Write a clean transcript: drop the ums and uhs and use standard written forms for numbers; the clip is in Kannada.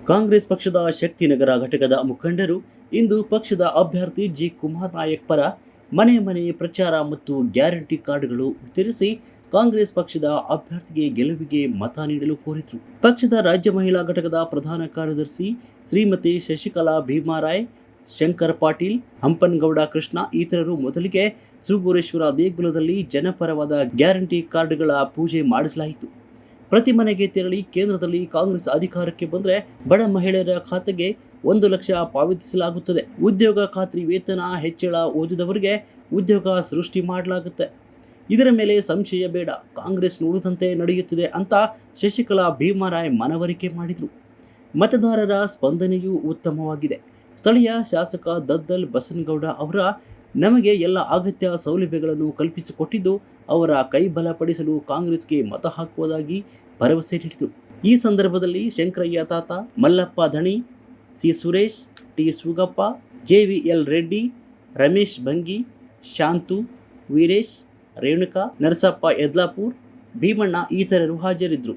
ಕಾಂಗ್ರೆಸ್ ಪಕ್ಷದ ಶಕ್ತಿನಗರ ಘಟಕದ ಮುಖಂಡರು ಇಂದು ಪಕ್ಷದ ಅಭ್ಯರ್ಥಿ ಜಿ ಕುಮಾರ್ ನಾಯಕ್ ಪರ ಮನೆ ಮನೆ ಪ್ರಚಾರ ಮತ್ತು ಗ್ಯಾರಂಟಿ ಕಾರ್ಡ್ಗಳು ವಿತರಿಸಿ ಕಾಂಗ್ರೆಸ್ ಪಕ್ಷದ ಅಭ್ಯರ್ಥಿಗೆ ಗೆಲುವಿಗೆ ಮತ ನೀಡಲು ಕೋರಿದರು. ಪಕ್ಷದ ರಾಜ್ಯ ಮಹಿಳಾ ಘಟಕದ ಪ್ರಧಾನ ಕಾರ್ಯದರ್ಶಿ ಶ್ರೀಮತಿ ಶಶಿಕಲಾ ಭೀಮಾರಾಯ್, ಶಂಕರ್ ಪಾಟೀಲ್, ಹಂಪನಗೌಡ ಕೃಷ್ಣ ಇತರರು ಮೊದಲಿಗೆ ಸೂಗೂರೇಶ್ವರ ದೇಗುಲದಲ್ಲಿ ಜನಪರವಾದ ಗ್ಯಾರಂಟಿ ಕಾರ್ಡ್ಗಳ ಪೂಜೆ ಮಾಡಿಸಲಾಯಿತು. ಪ್ರತಿ ಮನೆಗೆ ತೆರಳಿ ಕೇಂದ್ರದಲ್ಲಿ ಕಾಂಗ್ರೆಸ್ ಅಧಿಕಾರಕ್ಕೆ ಬಂದರೆ ಬಡ ಮಹಿಳೆಯರ ಖಾತೆಗೆ 1 ಲಕ್ಷ ಪಾವತಿಸಲಾಗುತ್ತದೆ. ಉದ್ಯೋಗ ಖಾತ್ರಿ ವೇತನ ಹೆಚ್ಚಳ, ಓದಿದವರಿಗೆ ಉದ್ಯೋಗ ಸೃಷ್ಟಿ ಮಾಡಲಾಗುತ್ತೆ. ಇದರ ಮೇಲೆ ಸಂಶಯ ಬೇಡ, ಕಾಂಗ್ರೆಸ್ ನುಡಿದಂತೆ ನಡೆಯುತ್ತಿದೆ ಅಂತ ಶಶಿಕಲಾ ಭೀಮಾರಾಯ್ ಮನವರಿಕೆ ಮಾಡಿದರು. ಮತದಾರರ ಸ್ಪಂದನೆಯೂ ಉತ್ತಮವಾಗಿದೆ. ಸ್ಥಳೀಯ ಶಾಸಕ ದದ್ದಲ್ ಬಸನಗೌಡ ಅವರ ನಮಗೆ ಎಲ್ಲ ಅಗತ್ಯ ಸೌಲಭ್ಯಗಳನ್ನು ಕಲ್ಪಿಸಿಕೊಟ್ಟಿದ್ದು ಅವರ ಕೈ ಬಲಪಡಿಸಲು ಕಾಂಗ್ರೆಸ್ಗೆ ಮತ ಹಾಕುವುದಾಗಿ ಭರವಸೆ ನೀಡಿದರು. ಈ ಸಂದರ್ಭದಲ್ಲಿ ಶಂಕರಯ್ಯ ತಾತ, ಮಲ್ಲಪ್ಪ ಧಣಿ, ಸಿ ಸುರೇಶ್, ಟಿ ಸುಗಪ್ಪ, ಜೆವಿಎಲ್ ರೆಡ್ಡಿ, ರಮೇಶ್ ಭಂಗಿ, ಶಾಂತು, ವೀರೇಶ್, ರೇಣುಕಾ, ನರಸಪ್ಪ ಯದ್ಲಾಪುರ್, ಭೀಮಣ್ಣ ಇತರರು ಹಾಜರಿದ್ದರು.